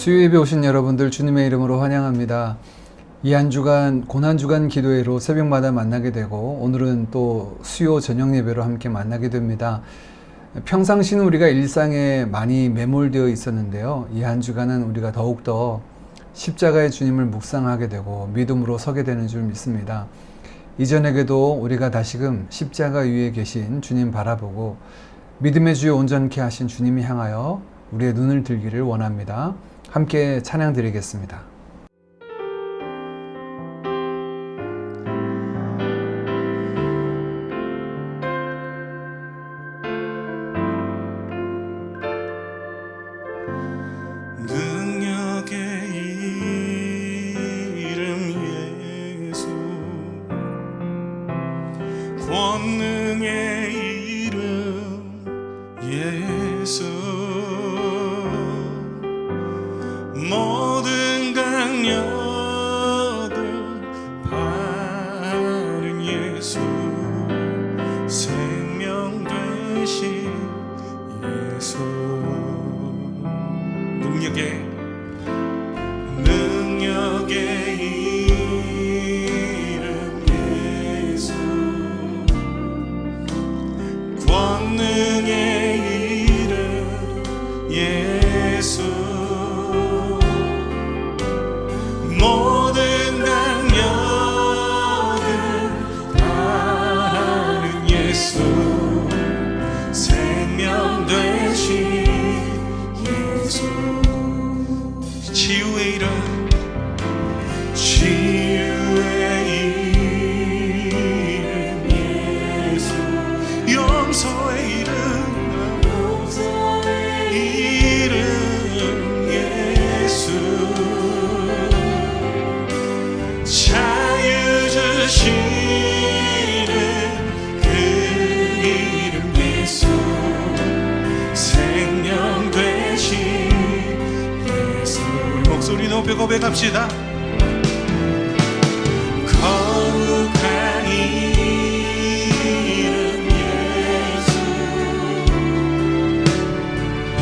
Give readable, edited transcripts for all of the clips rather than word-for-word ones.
수요 예배 오신 여러분들 주님의 이름으로 환영합니다. 이 한 주간 고난주간 기도회로 새벽마다 만나게 되고 오늘은 또 수요 저녁 예배로 함께 만나게 됩니다. 평상시는 우리가 일상에 많이 매몰되어 있었는데요. 이 한 주간은 우리가 더욱더 십자가의 주님을 묵상하게 되고 믿음으로 서게 되는 줄 믿습니다. 이전에게도 우리가 다시금 십자가 위에 계신 주님 바라보고 믿음의 주에 온전케 하신 주님이 향하여 우리의 눈을 들기를 원합니다. 함께 찬양 드리겠습니다. 능력의 이름 예수, 권능의 이름 예수, 모든 강력을 바른 예수, 생명 되신 예수, 능력의 이름 예수, 권능의 이름 예수, 모든 강력을 바른 예수, 생명 되신 예수, 치유의 이름, 치유의 이름 예수, 용서의 이름, 이름 예수, 자유 주시는 그 이름 예수, 생명 되신 목소리 높여 고백합시다. 거룩한 이름 예수,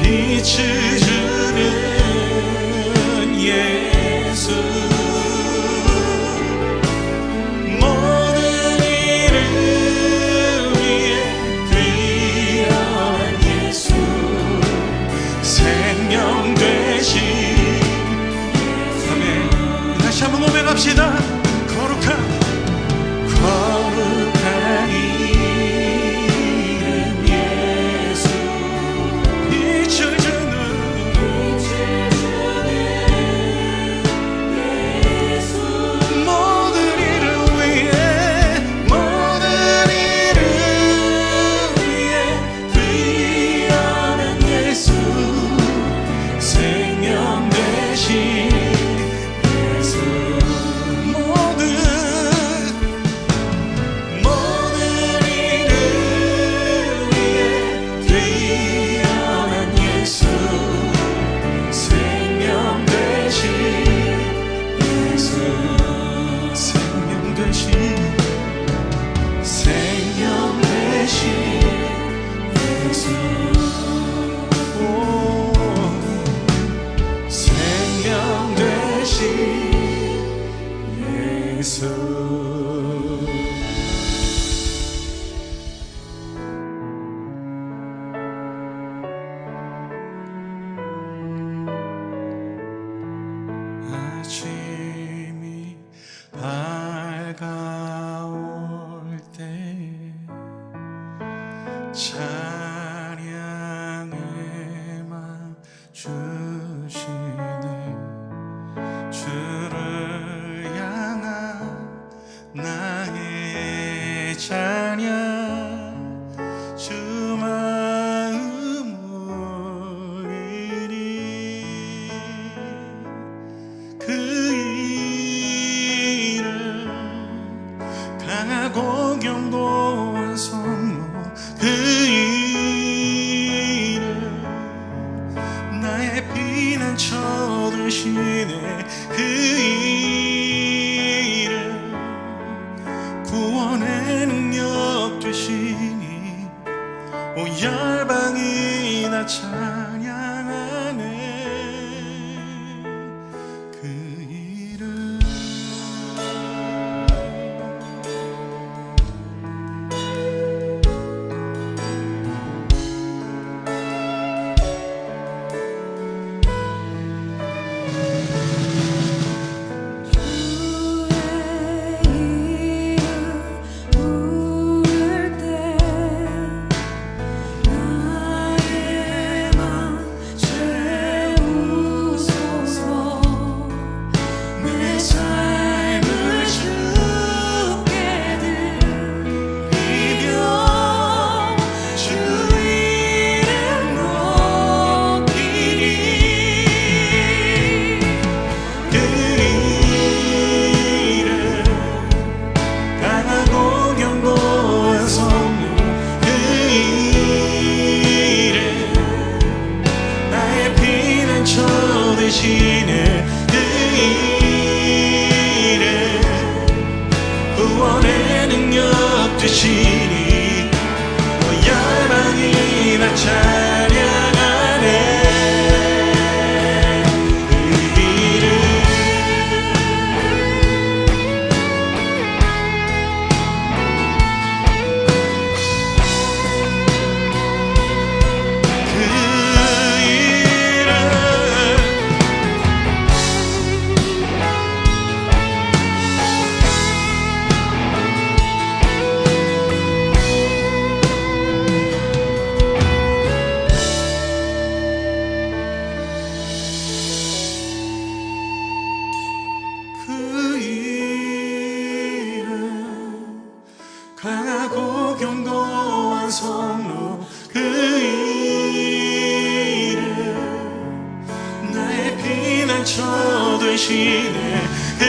빛을 주는 예수, 모든 이름 위에 뛰어난 예수, 생명 되신 다시 한번 고백합시다. 거룩한 이름 예수, 빛을 주는 예수, 모든 이름 위에 뛰어난 예수, 생명 되신 아침이 밝아올 때 찬양의 맘 주시네, 주를 향한 나의 찬양, 주 마음 울리니 그 이름, 강하고 견고한 선모, 그 이름, 나의 피난처 되시네, 그 이름, 구원의 능력 되시니 오 열방이 나 찬양하네. 피난처 되시네 그 이름 구원의 능력 되시니 열방이 다 찬양하네 그 이름 그 이름 그 이름 강하고 견고한 성로 그 이름 나의 피난처 되시네 그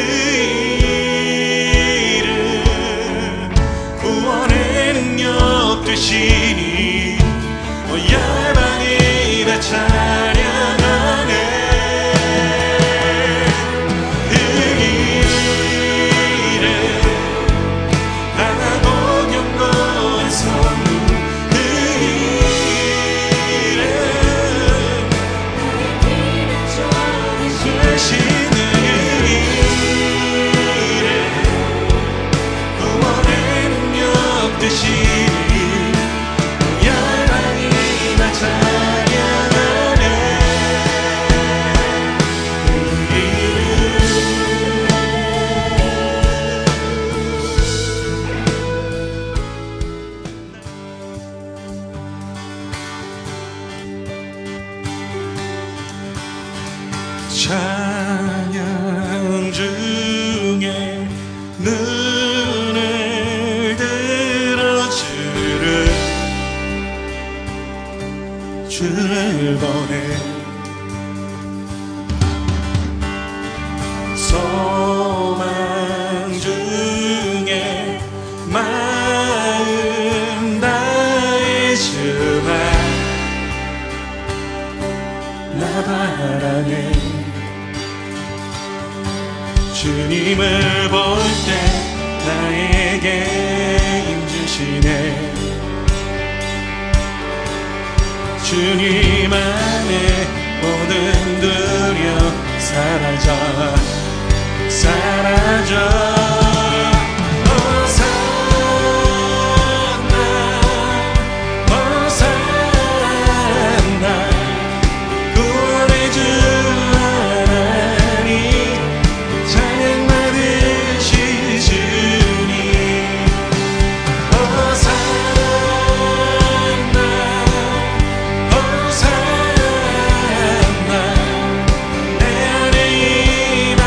이름 구원의 능력 되시니 열방이 다 찬양하네 그 이름 강하고 견고한 성루 그 이름 되시는 이름 구원의 능력 되시니 열방이 다 찬양하네 그 찬양 중에 눈을 들어주는 주를 보내 소망 중에 마음 다해주마 나 바라네 주님을 볼 때 나에게 힘주시네 주님 안에 모든 두려 사라져 호산나 호산나 구원의 주 하나님 찬양 받으실 주님 호산나 호산나 내 안에 임하시네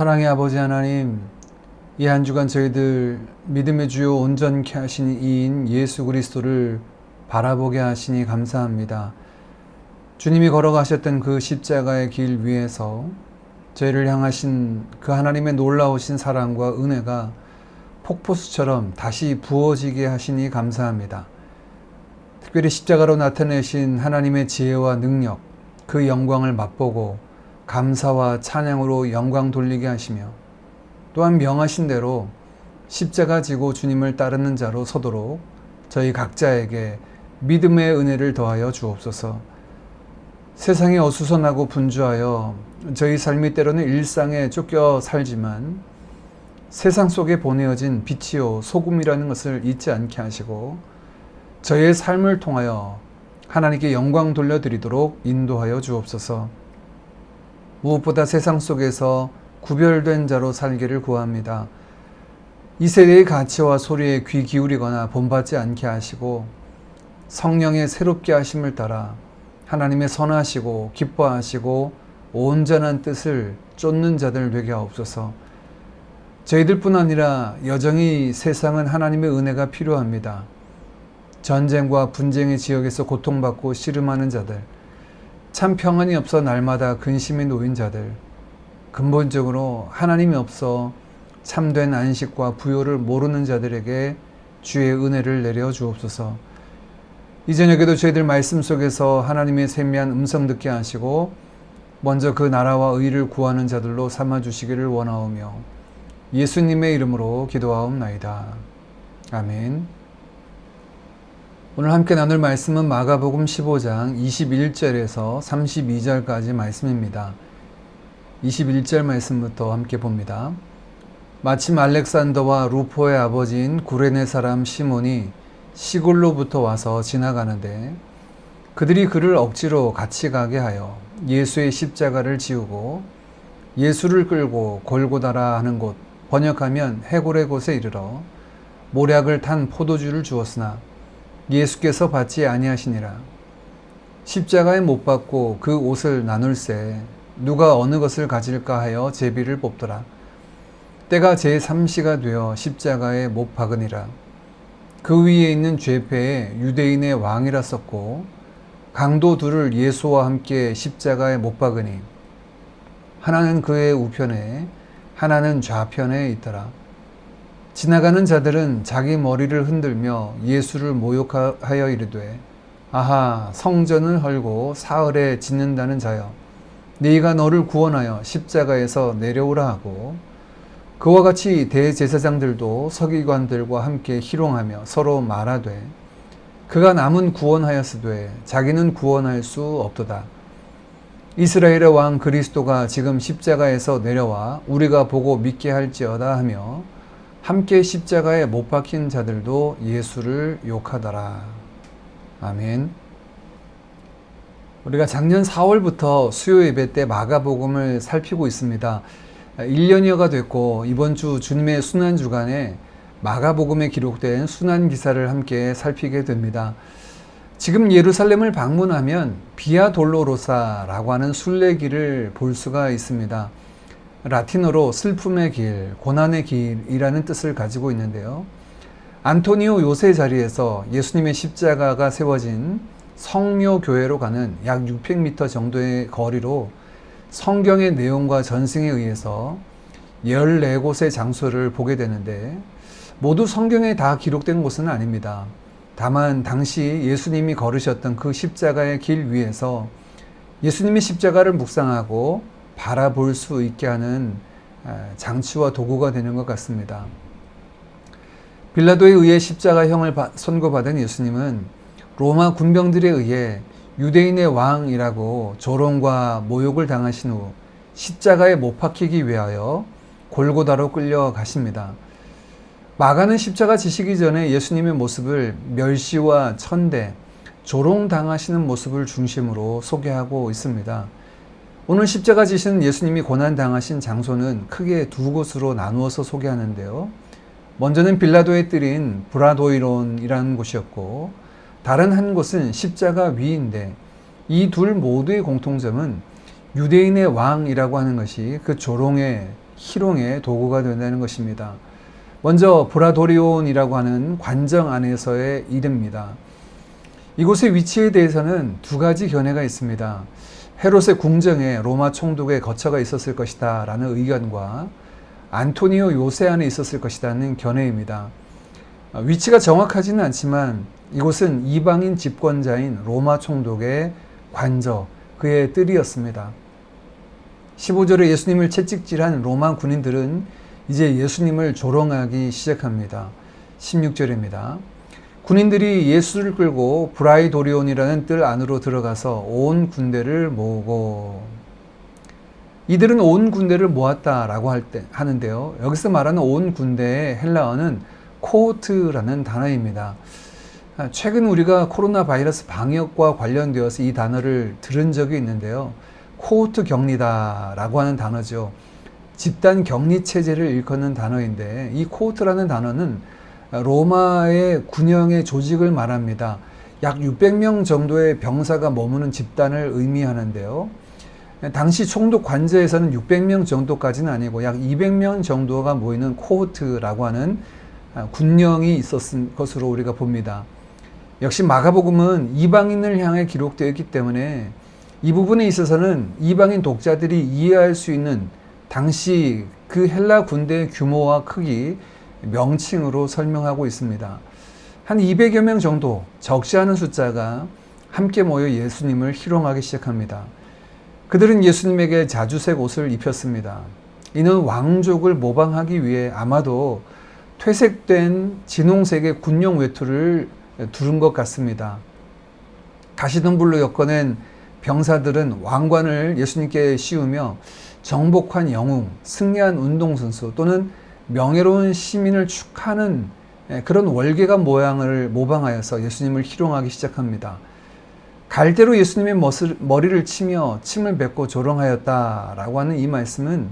사랑의 아버지 하나님, 이 한 주간 저희들 믿음의 주요 온전케 하신 이인 예수 그리스도를 바라보게 하시니 감사합니다. 주님이 걸어가셨던 그 십자가의 길 위에서 저희를 향하신 그 하나님의 놀라우신 사랑과 은혜가 폭포수처럼 다시 부어지게 하시니 감사합니다. 특별히 십자가로 나타내신 하나님의 지혜와 능력, 그 영광을 맛보고 감사와 찬양으로 영광 돌리게 하시며 또한 명하신 대로 십자가 지고 주님을 따르는 자로 서도록 저희 각자에게 믿음의 은혜를 더하여 주옵소서. 세상에 어수선하고 분주하여 저희 삶이 때로는 일상에 쫓겨 살지만 세상 속에 보내어진 빛이요 소금이라는 것을 잊지 않게 하시고 저희의 삶을 통하여 하나님께 영광 돌려드리도록 인도하여 주옵소서. 무엇보다 세상 속에서 구별된 자로 살기를 구합니다. 이 세대의 가치와 소리에 귀 기울이거나 본받지 않게 하시고 성령의 새롭게 하심을 따라 하나님의 선하시고 기뻐하시고 온전한 뜻을 쫓는 자들 되게 하옵소서. 저희들뿐 아니라 여전히 세상은 하나님의 은혜가 필요합니다. 전쟁과 분쟁의 지역에서 고통받고 씨름하는 자들, 참 평안이 없어 날마다 근심에 놓인 자들, 근본적으로 하나님이 없어 참된 안식과 부요를 모르는 자들에게 주의 은혜를 내려 주옵소서. 이 저녁에도 저희들 말씀 속에서 하나님의 세미한 음성 듣게 하시고 먼저 그 나라와 의를 구하는 자들로 삼아주시기를 원하오며 예수님의 이름으로 기도하옵나이다. 아멘. 오늘 함께 나눌 말씀은 마가복음 15장 21절에서 32절까지 말씀입니다. 21절 말씀부터 함께 봅니다. 마침 알렉산더와 루포의 아버지인 구레네 사람 시몬이 시골로부터 와서 지나가는데 그들이 그를 억지로 같이 가게 하여 예수의 십자가를 지우고 예수를 끌고 골고다라 하는 곳, 번역하면 해골의 곳에 이르러 모략을 탄 포도주를 주었으나 예수께서 받지 아니하시니라. 십자가에 못 박고 그 옷을 나눌새 누가 어느 것을 가질까 하여 제비를 뽑더라. 때가 제3시가 되어 십자가에 못 박으니라. 그 위에 있는 죄패에 유대인의 왕이라 썼고 강도 둘을 예수와 함께 십자가에 못 박으니 하나는 그의 우편에 하나는 좌편에 있더라. 지나가는 자들은 자기 머리를 흔들며 예수를 모욕하여 이르되 아하 성전을 헐고 사흘에 짓는다는 자여 네가 너를 구원하여 십자가에서 내려오라 하고 그와 같이 대제사장들도 서기관들과 함께 희롱하며 서로 말하되 그가 남은 구원하였으되 자기는 구원할 수 없도다. 이스라엘의 왕 그리스도가 지금 십자가에서 내려와 우리가 보고 믿게 할지어다 하며 함께 십자가에 못 박힌 자들도 예수를 욕하더라. 아멘. 우리가 작년 4월부터 수요 예배 때 마가복음을 살피고 있습니다. 1년여가 됐고 이번 주 주님의 순환 주간에 마가복음에 기록된 순환 기사를 함께 살피게 됩니다. 지금 예루살렘을 방문하면 비아 돌로로사라고 하는 순례길을 볼 수가 있습니다. 라틴어로 슬픔의 길, 고난의 길이라는 뜻을 가지고 있는데요. 안토니오 요새 자리에서 예수님의 십자가가 세워진 성묘교회로 가는 약 600m 정도의 거리로 성경의 내용과 전승에 의해서 14곳의 장소를 보게 되는데 모두 성경에 다 기록된 곳은 아닙니다. 다만 당시 예수님이 걸으셨던 그 십자가의 길 위에서 예수님의 십자가를 묵상하고 바라볼 수 있게 하는 장치와 도구가 되는 것 같습니다. 빌라도에 의해 십자가형을 선고받은 예수님은 로마 군병들에 의해 유대인의 왕이라고 조롱과 모욕을 당하신 후 십자가에 못 박히기 위하여 골고다로 끌려가십니다. 마가는 십자가 지시기 전에 예수님의 모습을 멸시와 천대, 조롱당하시는 모습을 중심으로 소개하고 있습니다. 오늘 십자가 지시는 예수님이 고난당하신 장소는 크게 두 곳으로 나누어서 소개하는데요. 먼저는 빌라도의 뜰인 브라도이론이라는 곳이었고 다른 한 곳은 십자가 위인데 이 둘 모두의 공통점은 유대인의 왕이라고 하는 것이 그 조롱에 희롱의 도구가 된다는 것입니다. 먼저 브라도리온이라고 하는 관정 안에서의 이름입니다. 이곳의 위치에 대해서는 두 가지 견해가 있습니다. 헤롯의 궁정에 로마 총독의 거처가 있었을 것이다 라는 의견과 안토니오 요새 안에 있었을 것이라는 견해입니다. 위치가 정확하지는 않지만 이곳은 이방인 집권자인 로마 총독의 관저, 그의 뜰이었습니다. 15절에 예수님을 채찍질한 로마 군인들은 이제 예수님을 조롱하기 시작합니다. 16절입니다. 군인들이 예수를 끌고 브라이도리온이라는 뜰 안으로 들어가서 온 군대를 모으고, 이들은 온 군대를 모았다라고 하는데요. 여기서 말하는 온 군대의 헬라어는 코호트라는 단어입니다. 최근 우리가 코로나 바이러스 방역과 관련되어서 이 단어를 들은 적이 있는데요. 코호트 격리다라고 하는 단어죠. 집단 격리 체제를 일컫는 단어인데, 이 코호트라는 단어는 로마의 군영의 조직을 말합니다. 약 600명 정도의 병사가 머무는 집단을 의미하는데요. 당시 총독 관저에서는 600명 정도까지는 아니고 약 200명 정도가 모이는 코호트라고 하는 군령이 있었을 것으로 우리가 봅니다. 역시 마가복음은 이방인을 향해 기록되어 있기 때문에 이 부분에 있어서는 이방인 독자들이 이해할 수 있는 당시 그 헬라 군대의 규모와 크기, 명칭으로 설명하고 있습니다. 한 200여 명 정도, 적지 않은 숫자가 함께 모여 예수님을 희롱하기 시작합니다. 그들은 예수님에게 자주색 옷을 입혔습니다. 이는 왕족을 모방하기 위해 아마도 퇴색된 진홍색의 군용 외투를 두른 것 같습니다. 가시덤불로 엮어낸 병사들은 왕관을 예수님께 씌우며 정복한 영웅, 승리한 운동선수 또는 명예로운 시민을 축하하는 그런 월계관 모양을 모방하여서 예수님을 희롱하기 시작합니다. 갈대로 예수님의 머리를 치며 침을 뱉고 조롱하였다라고 하는 이 말씀은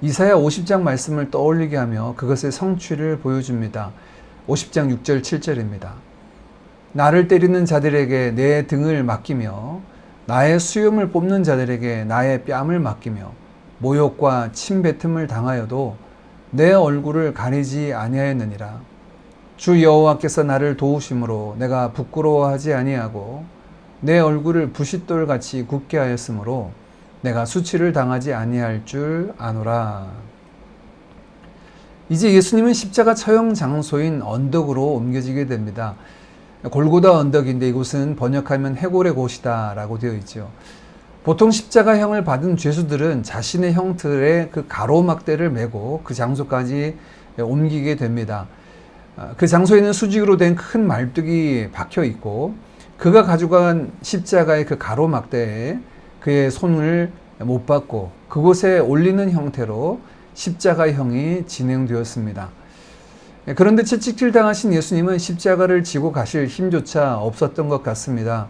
이사야 50장 말씀을 떠올리게 하며 그것의 성취를 보여줍니다. 50장 6절 7절입니다. 나를 때리는 자들에게 내 등을 맡기며 나의 수염을 뽑는 자들에게 나의 뺨을 맡기며 모욕과 침뱉음을 당하여도 내 얼굴을 가리지 아니하였느니라. 주 여호와께서 나를 도우심으로 내가 부끄러워하지 아니하고 내 얼굴을 부싯돌같이 굳게 하였으므로 내가 수치를 당하지 아니할 줄 아노라. 이제 예수님은 십자가 처형 장소인 언덕으로 옮겨지게 됩니다. 골고다 언덕인데 이곳은 번역하면 해골의 곳이다 라고 되어 있죠. 보통 십자가형을 받은 죄수들은 자신의 형틀에 그 가로막대를 메고 그 장소까지 옮기게 됩니다. 그 장소에는 수직으로 된 큰 말뚝이 박혀 있고 그가 가져간 십자가의 그 가로막대에 그의 손을 못 받고 그곳에 올리는 형태로 십자가형이 진행되었습니다. 그런데 채찍질 당하신 예수님은 십자가를 지고 가실 힘조차 없었던 것 같습니다.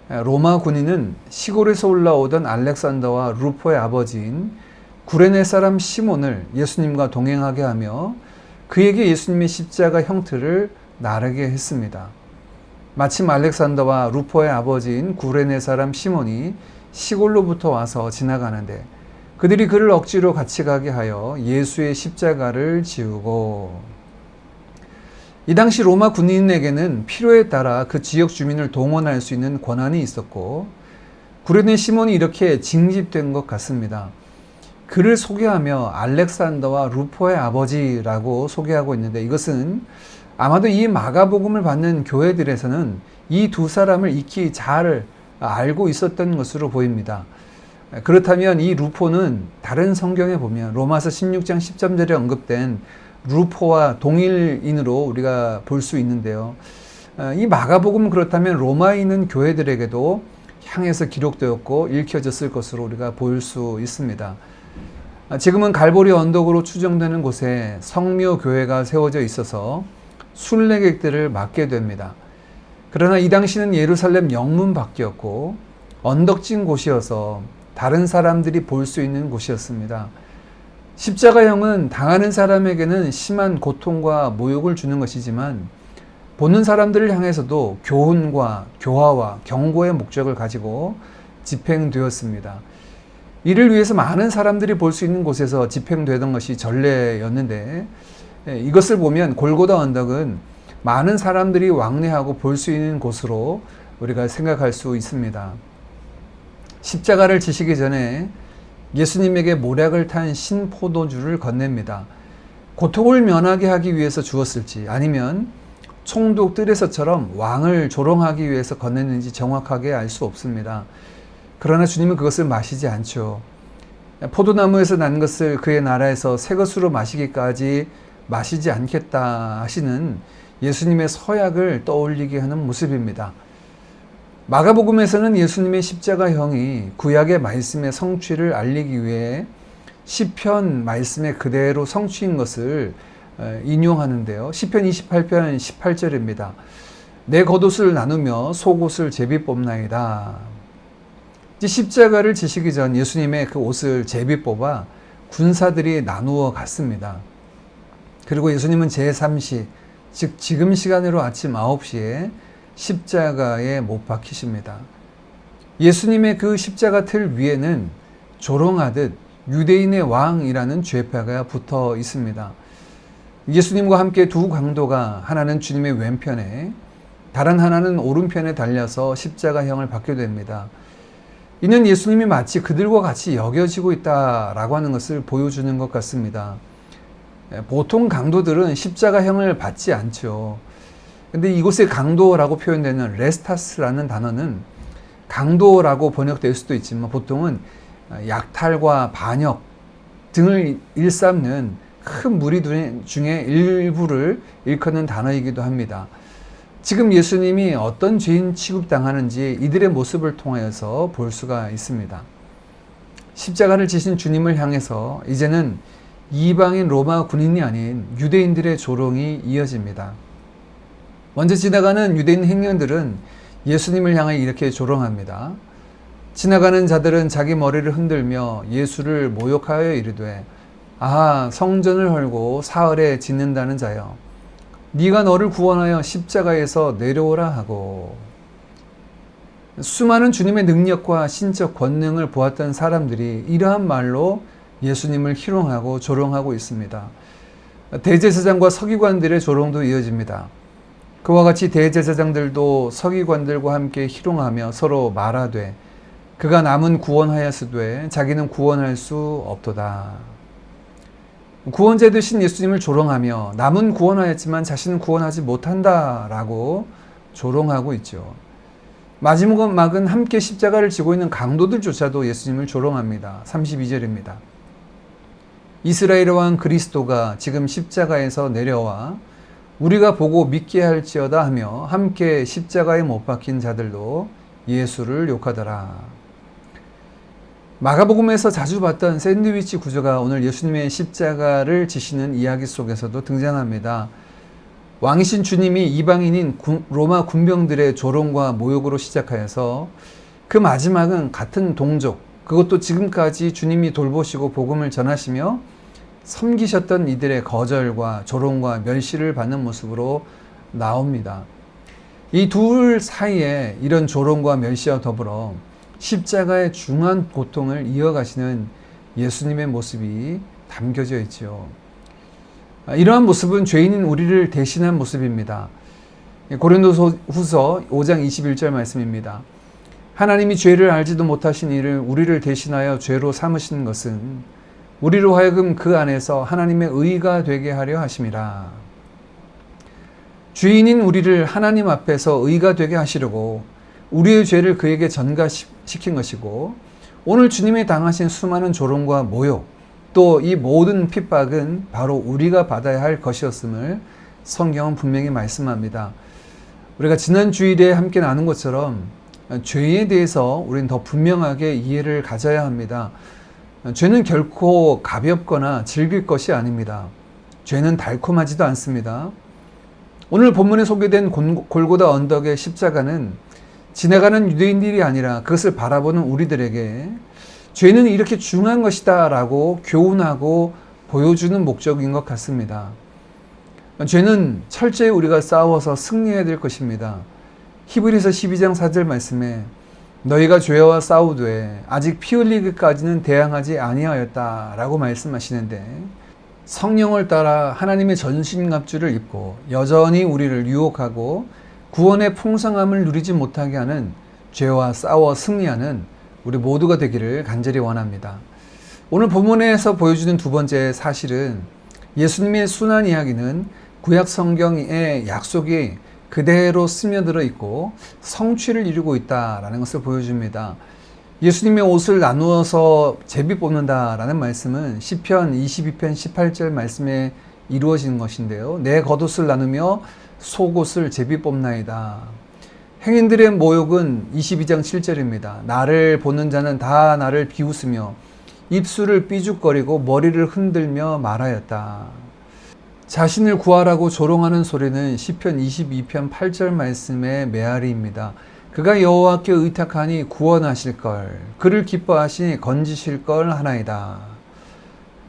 로마 군인은 시골에서 올라오던 알렉산더와 루포의 아버지인 구레네 사람 시몬을 예수님과 동행하게 하며 그에게 예수님의 십자가 형틀을 나르게 했습니다. 마침 알렉산더와 루포의 아버지인 구레네 사람 시몬이 시골로부터 와서 지나가는데 그들이 그를 억지로 같이 가게 하여 예수의 십자가를 지우고, 이 당시 로마 군인에게는 필요에 따라 그 지역 주민을 동원할 수 있는 권한이 있었고 구레네 시몬이 이렇게 징집된 것 같습니다. 그를 소개하며 알렉산더와 루포의 아버지라고 소개하고 있는데 이것은 아마도 이 마가복음을 받는 교회들에서는 이 두 사람을 익히 잘 알고 있었던 것으로 보입니다. 그렇다면 이 루포는 다른 성경에 보면 로마서 16장 13절에 언급된 루포와 동일인으로 우리가 볼 수 있는데요. 이 마가복음은 그렇다면 로마에 있는 교회들에게도 향해서 기록되었고 읽혀졌을 것으로 우리가 볼 수 있습니다. 지금은 갈보리 언덕으로 추정되는 곳에 성묘 교회가 세워져 있어서 순례객들을 맞게 됩니다. 그러나 이 당시는 예루살렘 영문 밖이었고 언덕진 곳이어서 다른 사람들이 볼 수 있는 곳이었습니다. 십자가형은 당하는 사람에게는 심한 고통과 모욕을 주는 것이지만 보는 사람들을 향해서도 교훈과 교화와 경고의 목적을 가지고 집행되었습니다. 이를 위해서 많은 사람들이 볼 수 있는 곳에서 집행되던 것이 전례였는데, 이것을 보면 골고다 언덕은 많은 사람들이 왕래하고 볼 수 있는 곳으로 우리가 생각할 수 있습니다. 십자가를 지시기 전에 예수님에게 모략을 탄 신포도주를 건넵니다. 고통을 면하게 하기 위해서 주었을지 아니면 총독 뜰에서처럼 왕을 조롱하기 위해서 건넸는지 정확하게 알 수 없습니다. 그러나 주님은 그것을 마시지 않죠. 포도나무에서 난 것을 그의 나라에서 새 것으로 마시기까지 마시지 않겠다 하시는 예수님의 서약을 떠올리게 하는 모습입니다. 마가복음에서는 예수님의 십자가형이 구약의 말씀의 성취를 알리기 위해 시편 말씀의 그대로 성취인 것을 인용하는데요. 시편 28편 18절입니다. 내 겉옷을 나누며 속옷을 제비 뽑나이다. 십자가를 지시기 전 예수님의 그 옷을 제비 뽑아 군사들이 나누어 갔습니다. 그리고 예수님은 제3시, 즉 지금 시간으로 아침 9시에 십자가에 못 박히십니다. 예수님의 그 십자가 틀 위에는 조롱하듯 유대인의 왕이라는 죄패가 붙어 있습니다. 예수님과 함께 두 강도가 하나는 주님의 왼편에 다른 하나는 오른편에 달려서 십자가형을 받게 됩니다. 이는 예수님이 마치 그들과 같이 여겨지고 있다라고 하는 것을 보여주는 것 같습니다. 보통 강도들은 십자가형을 받지 않죠. 근데 이곳에 강도라고 표현되는 레스타스라는 단어는 강도라고 번역될 수도 있지만 보통은 약탈과 반역 등을 일삼는 큰 무리 중에 일부를 일컫는 단어이기도 합니다. 지금 예수님이 어떤 죄인 취급당하는지 이들의 모습을 통하여서 볼 수가 있습니다. 십자가를 지신 주님을 향해서 이제는 이방인 로마 군인이 아닌 유대인들의 조롱이 이어집니다. 먼저 지나가는 유대인 행렬들은 예수님을 향해 이렇게 조롱합니다. 지나가는 자들은 자기 머리를 흔들며 예수를 모욕하여 이르되 아하 성전을 헐고 사흘에 짓는다는 자여 네가 너를 구원하여 십자가에서 내려오라 하고 수많은 주님의 능력과 신적 권능을 보았던 사람들이 이러한 말로 예수님을 희롱하고 조롱하고 있습니다. 대제사장과 서기관들의 조롱도 이어집니다. 그와 같이 대제사장들도 서기관들과 함께 희롱하며 서로 말하되 그가 남은 구원하였으되 자기는 구원할 수 없도다. 구원자 되신 예수님을 조롱하며 남은 구원하였지만 자신은 구원하지 못한다라고 조롱하고 있죠. 마지막은 함께 십자가를 지고 있는 강도들조차도 예수님을 조롱합니다. 32절입니다. 이스라엘 왕 그리스도가 지금 십자가에서 내려와 우리가 보고 믿게 할지어다 하며 함께 십자가에 못 박힌 자들도 예수를 욕하더라. 마가복음에서 자주 봤던 샌드위치 구조가 오늘 예수님의 십자가를 지시는 이야기 속에서도 등장합니다. 왕이신 주님이 이방인인 로마 군병들의 조롱과 모욕으로 시작하여서 그 마지막은 같은 동족, 그것도 지금까지 주님이 돌보시고 복음을 전하시며 섬기셨던 이들의 거절과 조롱과 멸시를 받는 모습으로 나옵니다. 이 둘 사이에 이런 조롱과 멸시와 더불어 십자가의 중한 고통을 이어가시는 예수님의 모습이 담겨져 있죠. 이러한 모습은 죄인인 우리를 대신한 모습입니다. 고린도후서 5장 21절 말씀입니다. 하나님이 죄를 알지도 못하신 이를 우리를 대신하여 죄로 삼으신 것은 우리로 하여금 그 안에서 하나님의 의가 되게 하려 하심이라. 죄인인 우리를 하나님 앞에서 의가 되게 하시려고 우리의 죄를 그에게 전가시킨 것이고 오늘 주님이 당하신 수많은 조롱과 모욕 또 이 모든 핍박은 바로 우리가 받아야 할 것이었음을 성경은 분명히 말씀합니다. 우리가 지난 주일에 함께 나눈 것처럼 죄에 대해서 우리는 더 분명하게 이해를 가져야 합니다. 죄는 결코 가볍거나 즐길 것이 아닙니다. 죄는 달콤하지도 않습니다. 오늘 본문에 소개된 골고다 언덕의 십자가는 지나가는 유대인들이 아니라 그것을 바라보는 우리들에게 죄는 이렇게 중요한 것이다 라고 교훈하고 보여주는 목적인 것 같습니다. 죄는 철저히 우리가 싸워서 승리해야 될 것입니다. 히브리서 12장 4절 말씀에 너희가 죄와 싸우되 아직 피 흘리기까지는 대항하지 아니하였다라고 말씀하시는데, 성령을 따라 하나님의 전신갑주를 입고 여전히 우리를 유혹하고 구원의 풍성함을 누리지 못하게 하는 죄와 싸워 승리하는 우리 모두가 되기를 간절히 원합니다. 오늘 본문에서 보여주는 두 번째 사실은, 예수님의 순환 이야기는 구약 성경의 약속이 그대로 스며들어 있고 성취를 이루고 있다라는 것을 보여줍니다. 예수님의 옷을 나누어서 제비 뽑는다라는 말씀은 시편 22편 18절 말씀에 이루어지는 것인데요. 내 겉옷을 나누며 속옷을 제비 뽑나이다. 행인들의 모욕은 22장 7절입니다. 나를 보는 자는 다 나를 비웃으며 입술을 삐죽거리고 머리를 흔들며 말하였다. 자신을 구하라고 조롱하는 소리는 시편 22편 8절 말씀의 메아리입니다. 그가 여호와께 의탁하니 구원하실 걸, 그를 기뻐하시니 건지실 걸 하나이다.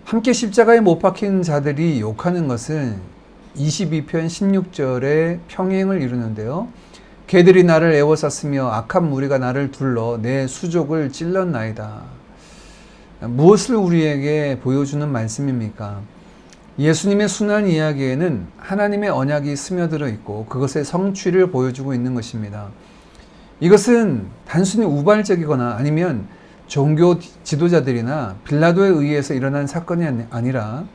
함께 십자가에 못 박힌 자들이 욕하는 것은 22편 16절의 평행을 이루는데요. 개들이 나를 애워쌌으며 악한 무리가 나를 둘러 내 수족을 찔렀나이다. 무엇을 우리에게 보여주는 말씀입니까? 예수님의 순환 이야기에는 하나님의 언약이 스며들어 있고 그것의 성취를 보여주고 있는 것입니다. 이것은 단순히 우발적이거나 아니면 종교 지도자들이나 빌라도에 의해서 일어난 사건이 아니라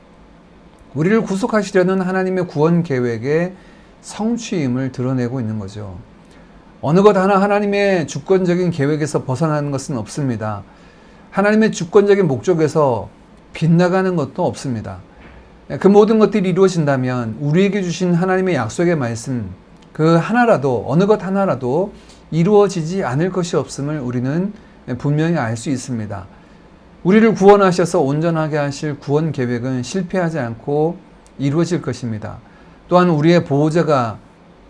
우리를 구속하시려는 하나님의 구원 계획의 성취임을 드러내고 있는 거죠. 어느 것 하나 하나님의 주권적인 계획에서 벗어나는 것은 없습니다. 하나님의 주권적인 목적에서 빗나가는 것도 없습니다. 그 모든 것들이 이루어진다면 우리에게 주신 하나님의 약속의 말씀, 그 하나라도, 어느 것 하나라도 이루어지지 않을 것이 없음을 우리는 분명히 알 수 있습니다. 우리를 구원하셔서 온전하게 하실 구원 계획은 실패하지 않고 이루어질 것입니다. 또한 우리의 보호자가,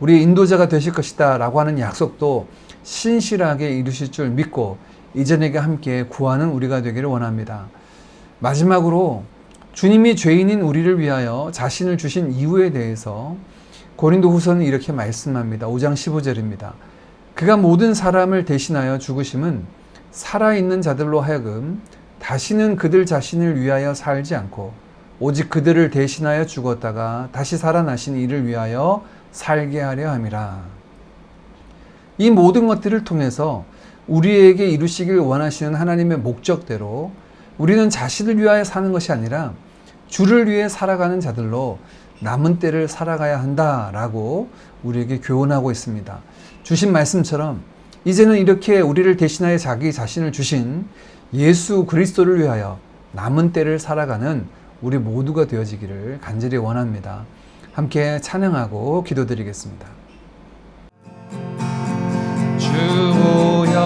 우리의 인도자가 되실 것이다 라고 하는 약속도 신실하게 이루실 줄 믿고 이전에게 함께 구하는 우리가 되기를 원합니다. 마지막으로 주님이 죄인인 우리를 위하여 자신을 주신 이유에 대해서 고린도후서는 이렇게 말씀합니다. 5장 15절입니다. 그가 모든 사람을 대신하여 죽으심은 살아있는 자들로 하여금 다시는 그들 자신을 위하여 살지 않고 오직 그들을 대신하여 죽었다가 다시 살아나신 이를 위하여 살게 하려 함이라. 이 모든 것들을 통해서 우리에게 이루시길 원하시는 하나님의 목적대로 우리는 자신을 위하여 사는 것이 아니라 주를 위해 살아가는 자들로 남은 때를 살아가야 한다라고 우리에게 교훈하고 있습니다. 주신 말씀처럼 이제는 이렇게 우리를 대신하여 자기 자신을 주신 예수 그리스도를 위하여 남은 때를 살아가는 우리 모두가 되어지기를 간절히 원합니다. 함께 찬양하고 기도드리겠습니다. 주 보혈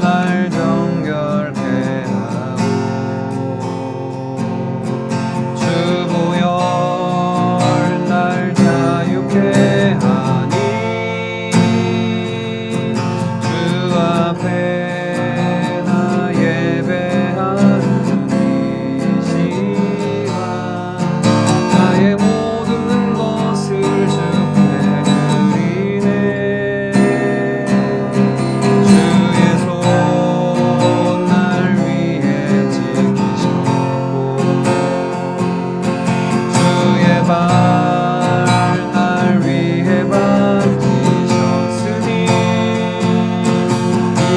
날 정결케 하고 주 보혈 날 자유케 하니 주 앞에 나 예배하는 이 시간 나의 모든 것을 주께 드리네. 주의 손 날 위해 지키셨고 주의 발 날 위해 밝히셨으니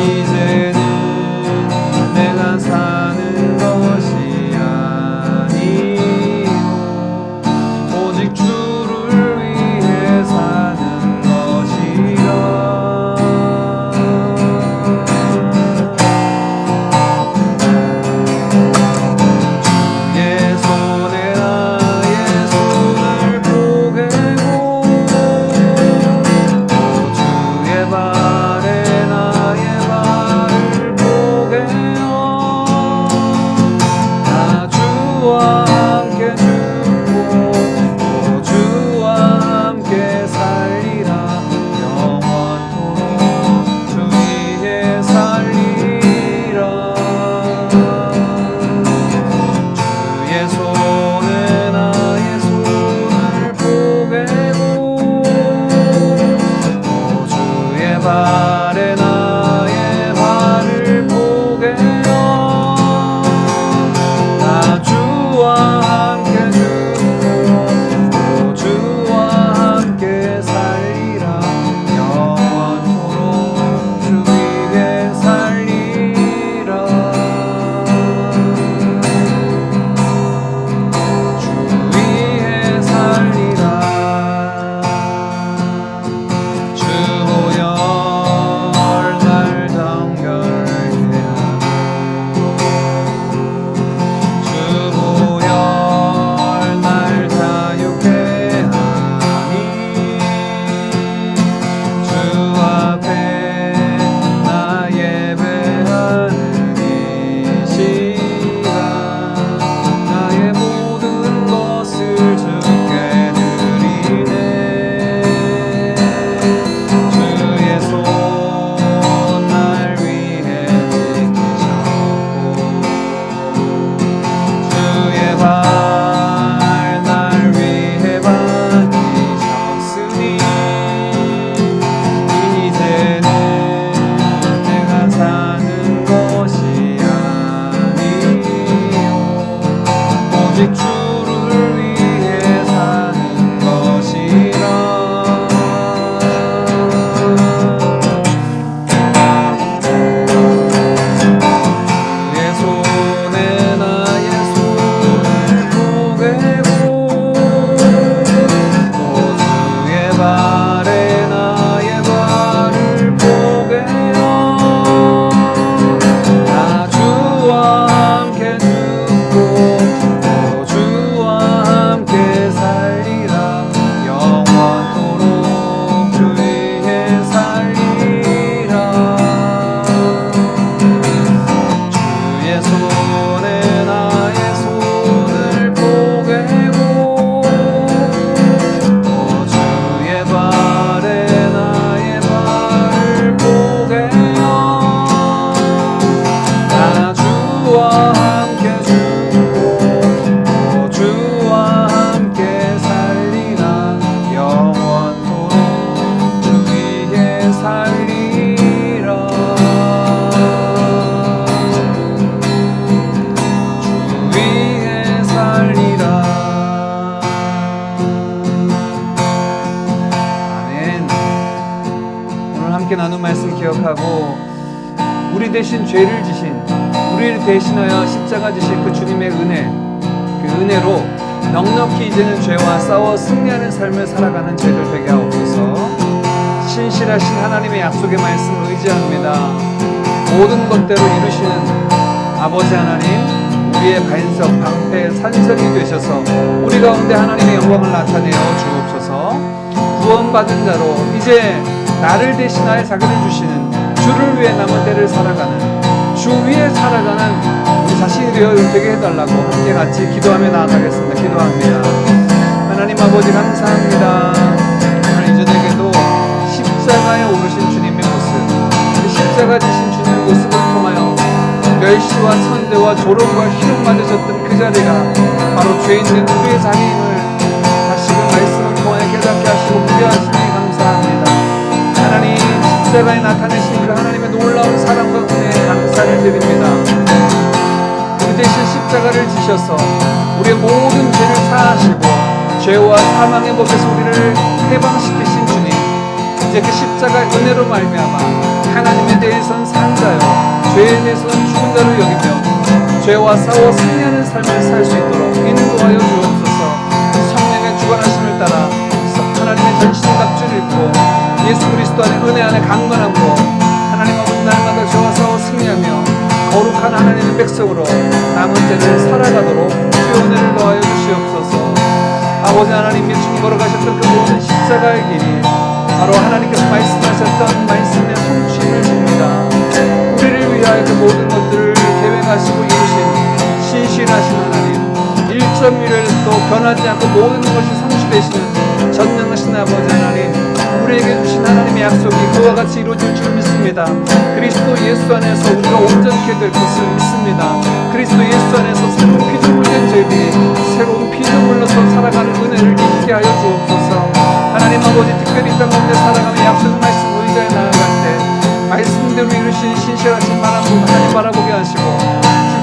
이제는 내가 사는 것이 아니요 오직 주를 위해 사는 것이라. 주의 손에 나의 손을 보게고 주의 발에 나의 발을 보게요. 나 주와 함께 죽고 또 주와 함께 살리라. 영원토록 주 위에 살리라. 주의 손에 나의 손을 보게고 또 주의 발에 나의 함께 나눈 말씀 기억하고 우리 대신 죄를 지신, 우리를 대신하여 십자가 지신 그 주님의 은혜, 그 은혜로 넉넉히 이제는 죄와 싸워 승리하는 삶을 살아가는 저희들 되게 하옵소서. 신실하신 하나님의 약속의 말씀을 의지합니다. 모든 것대로 이루시는 아버지 하나님, 우리의 반석, 방패, 산성이 되셔서 우리 가운데 하나님의 영광을 나타내어 주옵소서. 구원받은 자로 이제 나를 대신하여 자기를 주시는, 주를 위해 남은 때를 살아가는, 주 위에 살아가는 우리 자신이 되게 해달라고 함께 같이 기도하며 나아가겠습니다. 기도합니다. 하나님 아버지 감사합니다. 오늘 이전에게도 십자가에 오르신 주님의 모습, 그 십자가 지신 주님의 모습을 통하여 멸시와 천대와 조롱과 희롱 받으셨던 그 자리가 바로 죄인된 우리의 자리임을 다시금 말씀을 통하여 깨닫게 하시고 무게하시니 감사합니다. 하나님, 십자가에 나타내신 그 하나님의 놀라운 사랑과 은혜에 감사를 드립니다. 우리 대신 십자가를 지셔서 우리의 모든 죄를 사하시고 죄와 사망의 법에서 우리를 해방시키신 주님, 이제 그 십자가의 은혜로 말미암아 하나님에 대해서는 산 자요, 죄에 대해서는 죽은 자로 여기며 죄와 싸워 승리하는 삶을 살 수 있도록 인도하여 주옵소서. 성령의 주관하심을 따라 하나님의 전신의 갑주를 입고 예수 그리스도 안에 은혜 안에 강건하고 하나님 아버지 날마다 죄와 싸워 승리하며 거룩한 하나님의 백성으로 남은 때를 살아가도록 주의 은혜를 더하여 주시옵소서. 아버지 하나님이 중 걸어가셨던 그 모든 십자가의 길이 바로 하나님께서 말씀하셨던 말씀의 성취를 줍니다. 우리를 위하여 그 모든 것들을 계획하시고 이루신 신실하신 하나님, 1.1도 변하지 않고 모든 것이 성취되시는 전능하신 아버지 하나님, 우리에게 주신 하나님의 약속이 그와 같이 이루어질 줄 믿습니다. 그리스도 예수 안에서 우리가 온전케 될 것을 믿습니다. 그리스도 예수 안에서 새로운 피조물 된 저희들이 새로운 피조물로서 살아가는 은혜를 입게 하여 주옵소서. 하나님 아버지, 특별히 이 땅 가운데 살아가며 약속 말씀 의자에 나아갈 때 말씀대로 이루신 신실하신 하나님 바라보게 하시고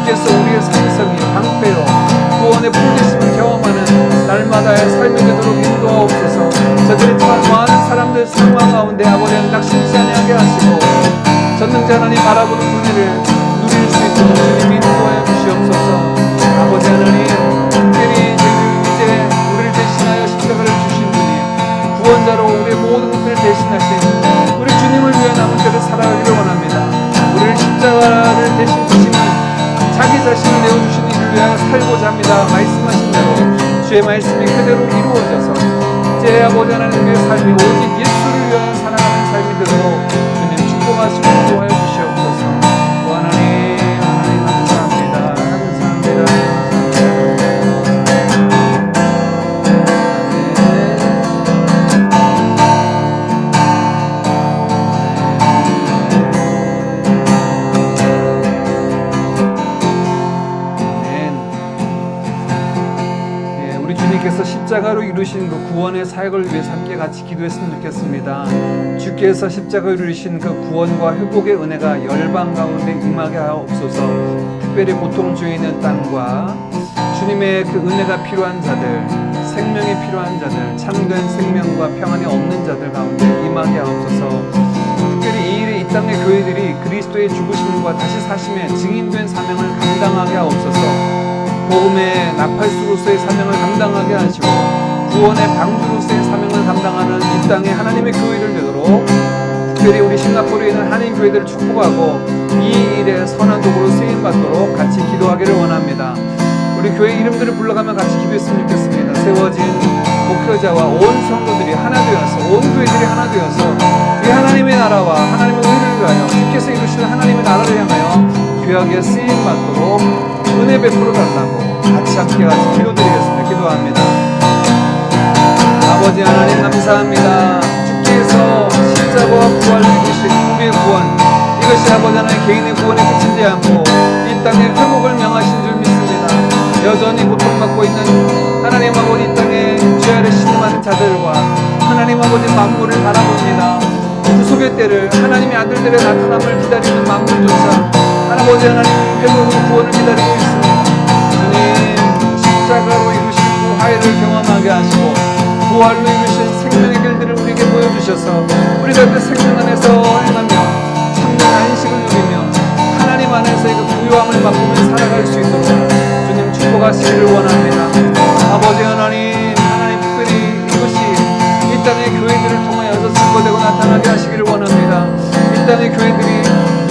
주께서 우리의 산성이 방패요 구원의 풀되심을 경험하는 날마다의 삶이 되도록 인도하옵소서. 저들이 많은 사람들 상황 가운데 아버지 하나님 낙심치 않게 하시고 전능자 하나님 바라보는 은혜를 누릴 수 있도록 주님 인도하여 주시옵소서. 아버지 하나님, 특별히 이제 우리를 대신하여 십자가를 주신 주님, 구원자로 우리의 모든 것들을 대신하신 우리 주님을 위해 남은 때를 살아가기를 원합니다. 우리를 십자가를 대신 주시는 자기 자신을 내어주신 이를 위하여 살고자 합니다. 말씀하신 대로 주의 말씀이 그대로 이루어져서 이제 아버지 하나님의 삶이 오직 예수를 위하여 살아가는 삶이 되도록 주님 축복하시고 인도하여 주시옵소서. 오 하나님, 하나님 감사합니다. 감사합니다. 주께서 십자가로 이루신 그 구원의 사역을 위해서 함께 같이 기도했으면 좋겠습니다. 주께서 십자가로 이루신 그 구원과 회복의 은혜가 열방 가운데 임하게 하옵소서. 특별히 고통주에 있는 땅과 주님의 그 은혜가 필요한 자들, 생명이 필요한 자들, 참된 생명과 평안이 없는 자들 가운데 임하게 하옵소서. 특별히 이 일에 이 땅의 교회들이 그리스도의 죽으심과 다시 사심의 증인된 사명을 감당하게 하옵소서. 복음의 나팔수로서의 사명을 감당하게 하시고 구원의 방주로서의 사명을 감당하는 이 땅의 하나님의 교회를 되도록 특별히 우리 싱가포르에 있는 한인 교회들을 축복하고 이 일에 선한 도구로 쓰임받도록 같이 기도하기를 원합니다. 우리 교회 이름들을 불러가며 같이 기도했으면 좋겠습니다. 세워진 목회자와 온 성도들이 하나 되어서, 온 교회들이 하나 되어서 이 하나님의 나라와 하나님의 의를 위하여 주께서 이루시는 하나님의 나라를 향하여 귀하게 쓰임받도록 은혜 베풀어 달라고 같이 함께 기도드리겠습니다. 기도합니다. 아버지 하나님 감사합니다. 주께서 십자가와 부활을 이루신 우리의 구원, 이것이 아버지 하나님 개인의 구원에 그치지 않고 이 땅에 회복을 명하신 줄 믿습니다. 여전히 고통받고 있는 하나님 아버지 이 땅에 죄 아래 신음하는 자들과 하나님 아버지 만물을 바라봅니다. 구속의 때를 하나님의 아들들의 나타남을 기다리는 만물조차 아버지 하나님 회복으로 구원을 기다리고 있습니다. 주님, 십자가로 이루신 그 화해를 경험하게 하시고 부활로 이루신 생명 생명의 길들을 우리에게 보여주셔서 우리가 그 생명 안에서 행하며 참된 안식을 누리며 하나님 안에서 그 부유함을 맛보며 살아갈 수 있도록 주님 축복하시기를 원합니다. 아버지 하나님, 특별히 이것이 이 땅의 교회들을 통하여서 증거되고 나타나게 하시기를 원합니다. 이 땅의 교회들이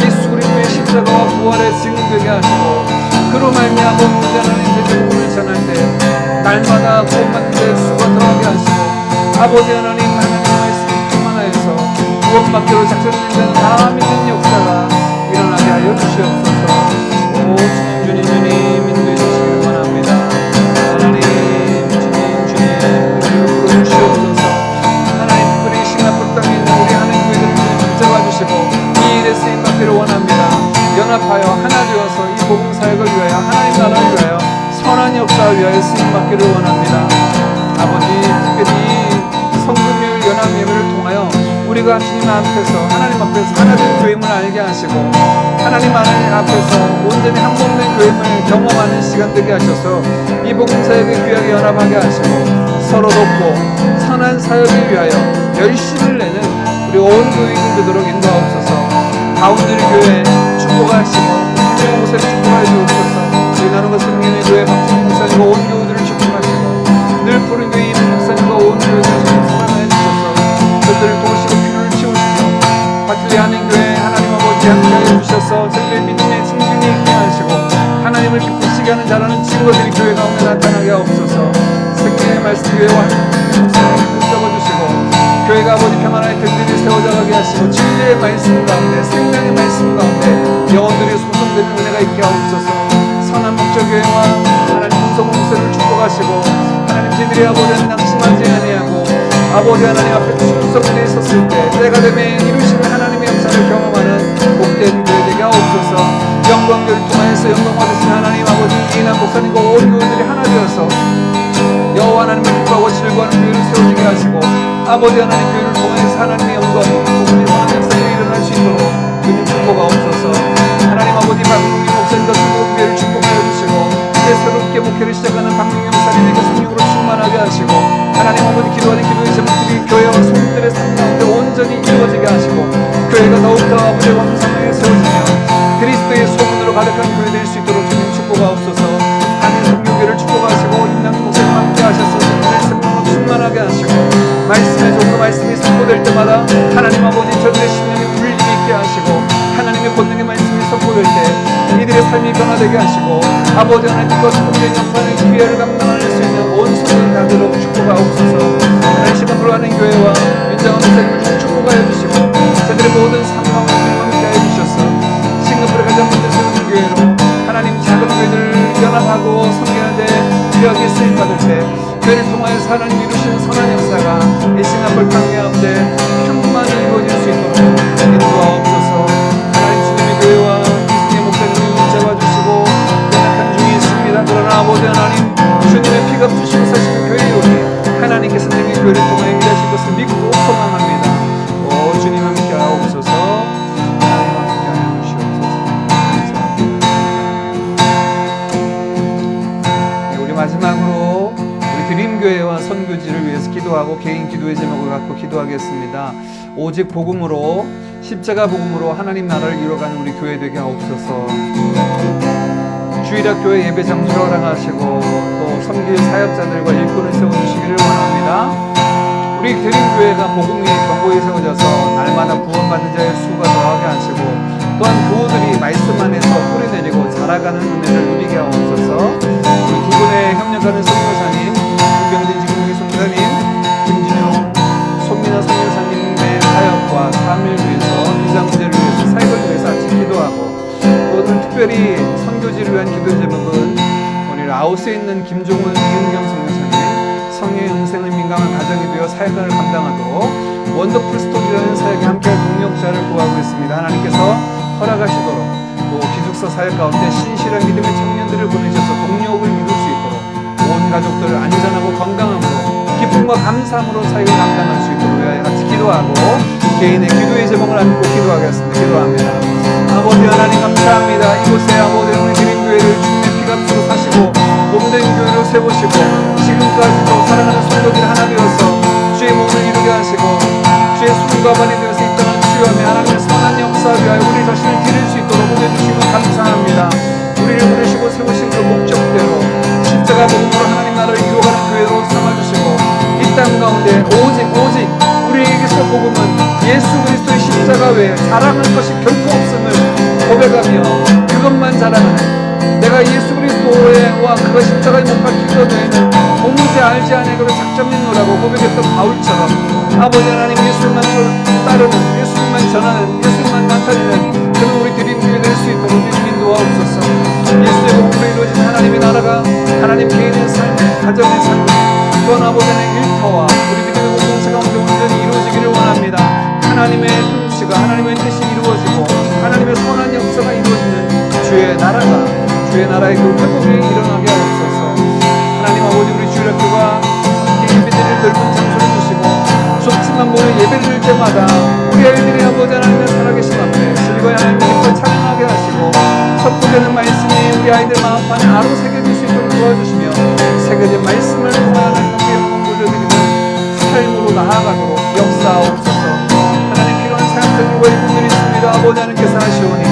예수 그리스도의 십자가와 부활의 증인되게 하시고 그로 말미암아 하나님 제대복음을 전할 때 날마다 구원받는 데 수가 더하게 하시고 아버지 하나님 말씀을 충만하여서 구원받기로 작정된 다 믿는 역사가 일어나게 하여 주시옵소서. 오 주님 인도해 주시기를 원합니다. 하나님 주님 부르주시옵소서. 하나님 특별히 싱가포르 땅에 있는 우리 하나님 교회들을 붙잡아 주시고 이 일에 쓰임받기를 원합니다. 연합하여 하나 되어서 이 복음 사역을 위하여 하나님 나라를 위하여 선한 역사를 위하여 쓰임받기를 원합니다. 아버지 특별히 성금요일 연합 예배를 통하여 우리가 주님 앞에서 하나님 앞에서 하나된 교회임을 알게 하시고 하나님 앞에서 온전히 한 몸된 교회임을 경험하는 시간 되게 하셔서 이 복음 사역에 귀하게 연합하게 하시고 서로 돕고 선한 사역을 위하여 열심을 내는 우리 온 교회들 되도록 인도하옵소서. 가운데를 교회 축복하시고 주의 곳에 축복하여 주옵소서. 우리 나누고 성경의 교회 박진희 목사님과 온 교우들을 축복하시고 늘 푸른 교회 이민 목사님과 온 교우들을 축복하여 주셔서 저들을 도우시고 피로를 치우시며 박길리 한인교회 하나님 아버지 함께하여 주셔서 저들의 믿음의 승진이 있게 하시고 하나님을 기쁘시게 하는 자라는 친구들이 교회 가운데 나타나게 하옵소서. 성경의 말씀 교회와 목사님을 붙잡아주시고 교회가 아버지 평안하게 든든히 세워져가게 하시고 진리의 말씀 가운데 생명의 말씀 가운데 영혼들이 소성되는 은혜가 있게 하옵소서. 선한 목적교회와 하나님 홍성공사를 축복하시고 하나님 저희들이 아버지 낙심하지 아니하고 아버지 하나님 앞에 충성되어 섰을 때 때가 되면 이루시는 하나님의 역사를 경험하는 복된 교회 되게 하옵소서. 영광교를 통하여서 영광 받으신 하나님 아버지 이인한 목사님과 온 교회들이 하나 되어서 여호와 하나님을 기뻐하고 즐거워하는 교회를 세워지게 하시고 아버지 하나님 교회를 통해서 하나님의 영광이 복음의 선한 역사가 일어날 수 있도록 주님 축복하옵소서. 하나님 아버지 박민규 목사님과 수고 교회를 축복하여 주시고 이제 새롭게 목회를 시작하는 박민규 목사님에게 성령으로 충만하게 하시고 하나님 아버지 기도하는 기도의 제목들이 교회와 성도들의 삶 가운데 온전히 이루어지게 하시고 교회가 더욱더 아버지의 왕성하게 세워지며 그리스도의 소문으로 가득한 교회 될 수 있도록 주님 축복하옵소서. 하나님 성교교를 축복하시고 임남기 목사님 함께 하셔서 저들의 생명으로 충만하게 하시고 말씀의 종로 말씀이 선포될 때마다 하나님 아버지 저들의 신령의 울림이 있게 하시고 하나님의 권능의 말씀이 선포될 때 이들의 삶이 변화되게 하시고 아버지 하나님과 소통된 영광의 기회를 감당할 수 있는 온 손을 다도록 축복하옵소서. 하나님 시간으로 하는 교회와 윤정한 목사님을 축복하여 주시고 저들의 모든 삶과 믿음을 함께 하여 주셔서 싱가포르 가장 먼저 세우는 교회로 하나님 작은 교회들을 연합하고 섬기는데 귀하게 쓰임받을 때 교회를 통하여서 하나님 이루시는 선한 역사가 이 싱가포르 땅 가운데 충만히 이루어질 수 있도록 인도하옵소서. 하나님 주님의 교회와 이승의 목사님을 붙잡아주시고 연약한 중에 있습니다. 그러나 아버지 하나님 주님의 피가 부시고 사시는 교회이오니 하나님께서 능히 교회를 통하여 일하실 것을 믿고 소망합니다. 오 주님 함께 하옵소서. 하나님 함께 하여 주시옵소서. 네, 우리 마지막으로 우리 드림교회와 선교지를 위해서 기도하고 개인 기도의 제목을 갖고 기도하겠습니다. 오직 복음으로 십자가 복음으로 하나님 나라를 이뤄가는 우리 교회 되게 하옵소서. 주일학 교회 예배 장소를 허락하시고 또 섬길 사역자들과 일꾼을 세워주시기를 원합니다. 우리 드림교회가 복음 위에 경고에 세워져서 날마다 구원받는 자의 수가 더하게 하시고 또한 교우들이 말씀 안에서 뿌리내리고 자라가는 은혜를 누리게 하옵소서. 우리 두 분의 협력하는 선교사님 김병진 지국의 선교사님 김진용 손민아 선교사님의 사역과 삶을 위해서 비자 문제를 위해서 사역을 위해서 아침 기도하고 오늘 특별히 선교지를 위한 기도 제목은 우리 라오스에 있는 김종훈 이은경 선교사님 성의 영생을 민감한 가정이 되어 사역을 감당하도록 원더풀 스토리라는 사역에 함께할 동력자를 구하고 있습니다. 하나님께서 허락하시도록 또 기숙사 사역 가운데 신실한 믿음의 청년들을 보내셔서 동력을 이룰 수 있도록 온 가족들을 안전하고 건강함으로 기쁨과 감사함으로 사역을 감당할 수 있도록 위하여 같이 기도하고 개인의 기도의 제목을 안고 기도하겠습니다. 기도합니다. 아버지 하나님 감사합니다. 이곳에 아버지 우리 드림교회를 주님의 피값으로 사시고 몸된 교회로 세우시고 지금까지도 사랑하는 성도들이 하나 되어서 주의 몸을 이루게 하게 하시고 주의 숨과 반이 되어서 이 땅을 치유하며 하나님의 선한 역사를 위하여 우리 자신을 드릴 수 있도록 보내주시면 감사합니다. 우리를 부르시고 세우신 그 목적대로 십자가 복음으로 하나님 나라를 이루어가는 교회로 삼아주시고 이 땅 가운데 오직 우리에게서 복음은 예수 그리스도의 십자가 외에 자랑할 것이 결코 없음을 고백하며 그것만 자랑하는 내가 예수 그리스도와 그가 십자가에 못 박힌 것 외에는 도무지 알지 아니하고 작정했노라고 고백했던 바울처럼 아버지 하나님 예수만 따르는 예수만 전하는 예수만 나타내는 그런 우리 드림교회 될 수 있도록 주님 인도하옵소서. 예수의 복음으로 이루어진 하나님의 나라가 하나님 개인의 삶, 가정의 삶, 또한 아버지 하나님의 일터와 우리 믿음의 공동체 가운데 온전히 이루어지기를 원합니다. 하나님의 통치가 하나님의 뜻이 이루어지고 하나님의 선한 역사가 이루어지는 주의 나라의 그 회복이 일어나게 하옵소서. 하나님 아버지 우리 주일학교가 예배드릴 넓은 장소를 주시고 좁지만 모여 예배를 드릴 때마다 우리 아이들이 아버지 하나님의 살아계신 앞에 실과 하나님의 기뻐 찬양하게 하시고 선포되는 말씀이 우리 아이들 마음판에 아로 새겨질 수 있도록 도와주시며 새겨진 말씀을 통하여 하나님께 영광 돌려드리는 삶으로 나아가도록 역사하옵소서. 하나님 필요한 사역들과 일꾼들이 있습니다. 아버지 하나님께서 하시오니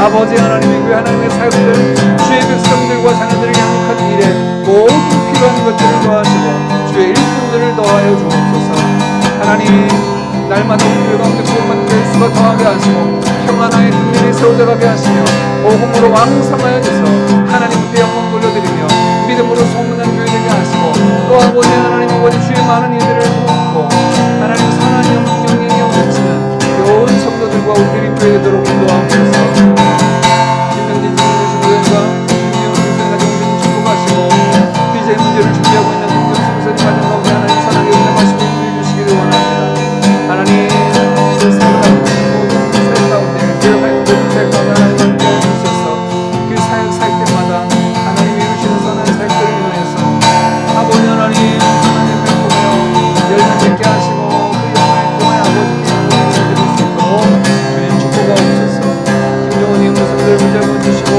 아버지 하나님의 교회 하나님의 사역들 주의 백성들과 자녀들을 양육하는 일에 모든 필요한 것들을 더하시고 주의 일꾼들을 더하여 주옵소서. 하나님 날마다 우리 교회 가운데 구원받는 될 수가 더하게 하시고 평안하게 국민이 세워져가게 하시며 복음으로 왕성하여 주서 하나님 앞에 영광 돌려드리며 믿음으로 소문난 교회 되게 하시고 또 아버지 하나님 아버지 주의 많은 일들을 돕고 하나님 선한 영향이 넘치는 좋은 성도들과 우리들이 교회 되도록 인도하옵소서. 김명진 주님과 김명진 선생과 정신 축복하시고 BJ 문제를 준비하고 있는 김명진 선생님 가정 가운데 하나님 선하게 운행하시고 인도해 주시기를 원합니다. 하나님 그 사역하는 모든 사역 가운데 교회 활동들 사역 가운데 하나님 함께 해주셔서 그 사역 때마다 하나님 이루시는 선한 사역들을 인하여서 아버지 하나님 하나님을 통하여 열매 맺게 하시고 그 영광을 통하여 아버지께 영광을 드릴 수 있도록 주님 축복하옵소서. 김정은이 모습들 붙잡아 주시고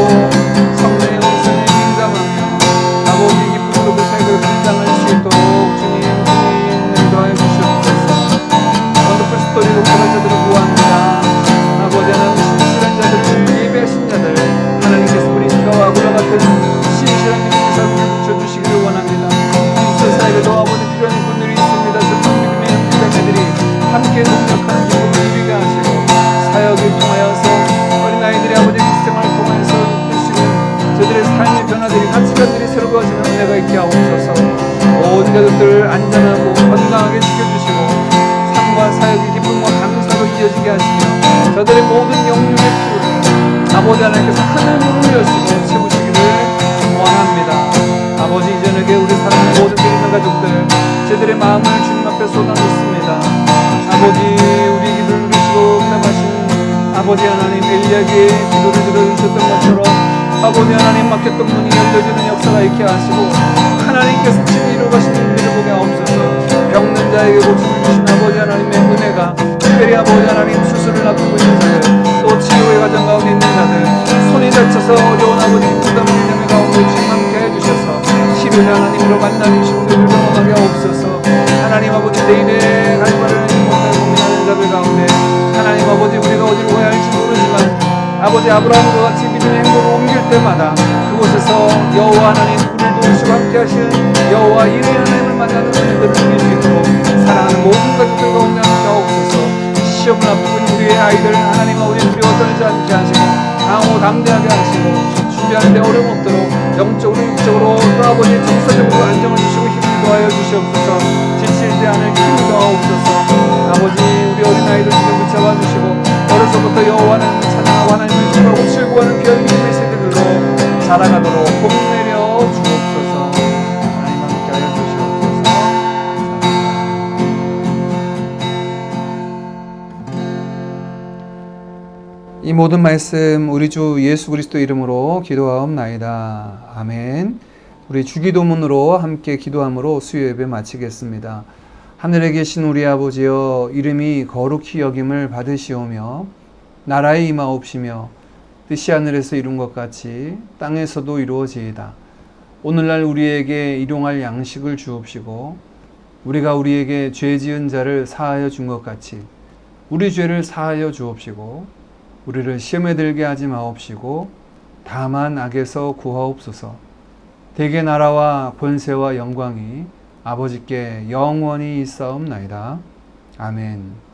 성령의 음성에 민감하며 아버지 기쁨으로 그 사역을 감당할 수 있도록 주님 인도하여 주시옵소서. 원더풀 스토리로 구할 자들을 구합니다. 아버지 하나님 신실한 자들을 예배하신 자들 하나님께서 우리 가와 아구라 같은 신실한 믿음의 삶을 붙여주시기를 원합니다. 기술 사역에 더 아버지 필요한 분들이 있습니다. 슬픈 믿음의 자매들이 함께 동력하는 기쁨을 누리게 하시고 사역을 통하여서 어린아이들이 아버지 생활을 통해서 주시는 저들의 삶의 변화들이 가치관들이 새로워지는 은혜가 있게 하옵소서. 모든 가족들을 안전하고 건강하게 지켜주시고 삶과 사역의 기쁨과 감사로 이어지게 하시며 저들의 모든 영육의 필요를 아버지 하나님께서 하늘문을 여시고 채우시기를 원합니다. 아버지 이전에게 우리 사랑하는 모든 믿는 가족들 제들의 마음을 주님 앞에 쏟아놓습니다. 아버지 우리 기도를 들으시고 응답하신 아버지 하나님 엘리야에게 기도를 들어주셨던 것처럼 아버지 하나님 막혔던 문이 열려지는 역사가 있게 하시고 하나님께서 친히 이루어가신 일들을 보게 하옵소서. 병든 자에게 고침을 주신 아버지 하나님의 은혜가 특별히 아버지 하나님 수술을 앞두고 있는 자들 또 치료의 과정 가운데 있는 자들 손이 다쳐서 어려운 아버지 부담을 있는 가운데 주님 함께 해주셔서 치료자 하나님으로 만나주신 그들을 경험하게 하옵소서. 하나님 아버지 내일의 갈 바를 못하고 고민하는 자들 가운데 하나님 아버지 우리가 어디로 가야 할지 모르지만 아버지 아브라함과 같이 믿음의 행보를 옮길 때마다 그곳에서 여호와 하나님 우리를 도우시고 함께 하시는 여호와 이레 하나님을 만나는 은혜들을 누릴 수 있도록 사랑하는 모든 가족들 가운데 함께 하옵소서. 시험을 앞두고 있는 우리의 아이들 하나님 아버지 두려워 떨지 않게 하시고 강호 담대하게 하시고 준비하는 데 어려움 없도록 영적으로 육적으로 또 아버지 정서적으로 안정을 주시고 힘을 더하여 주시옵소서. 지치지 않을 힘을 더하옵소서. 아버지 우리 어린아이들 지금 붙잡아 주시고 어려서부터 여호와 하나님을 찬양하고 하나님을 기뻐하고 즐거워하는 귀한 믿음의 세대들로 자라가도록 봄내려 주옵소서. 하나님 함께하여 주시옵소서. 이 모든 말씀 우리 주 예수 그리스도 이름으로 기도하옵나이다. 아멘. 우리 주기도문으로 함께 기도함으로 수요 예배 마치겠습니다. 하늘에 계신 우리 아버지여 이름이 거룩히 여김을 받으시오며 나라에 임하옵시며 뜻이 하늘에서 이룬 것 같이 땅에서도 이루어지이다. 오늘날 우리에게 일용할 양식을 주옵시고 우리가 우리에게 죄 지은 자를 사하여 준 것 같이 우리 죄를 사하여 주옵시고 우리를 시험에 들게 하지 마옵시고 다만 악에서 구하옵소서. 대개 나라와 권세와 영광이 아버지께 영원히 있사옵나이다. 아멘.